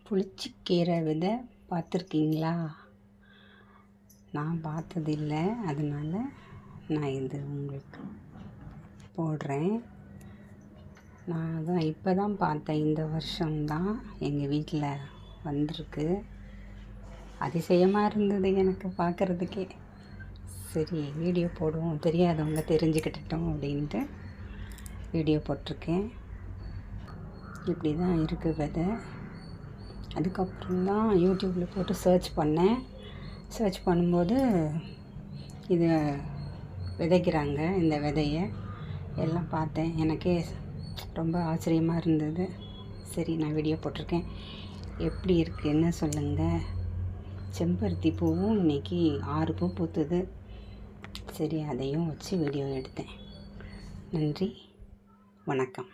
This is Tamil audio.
புளிச்சக்கீரை விதை பார்த்துருக்கீங்களா? நான் பார்த்ததில்ல. அதனால் நான் இது உங்களுக்கு போடுறேன். நான் இப்போ தான் பார்த்தேன். இந்த வருஷம்தான் எங்கள் வீட்டில் வந்திருக்கு. அதிசயமாக இருந்தது எனக்கு பார்க்குறதுக்கே. சரி, வீடியோ போடுவோம், தெரியாதவங்க தெரிஞ்சுக்கிட்டோம் அப்படின்ட்டு வீடியோ போட்டிருக்கேன். இப்படி தான் இருக்குது விதை. அதுக்கப்புறம் தான் யூடியூப்பில் போட்டு சர்ச் பண்ணேன். சர்ச் பண்ணும்போது இதை விதைக்கிறாங்க. இந்த விதையை எல்லாம் பார்த்தேன். எனக்கே ரொம்ப ஆச்சரியமாக இருந்தது. சரி, நான் வீடியோ போட்டிருக்கேன். எப்படி இருக்குன்னு சொல்லுங்கள். செம்பருத்தி பூவும் இன்றைக்கி 6 பூ பூத்துது. சரி, அதையும் வச்சு வீடியோ எடுத்தேன். நன்றி, வணக்கம்.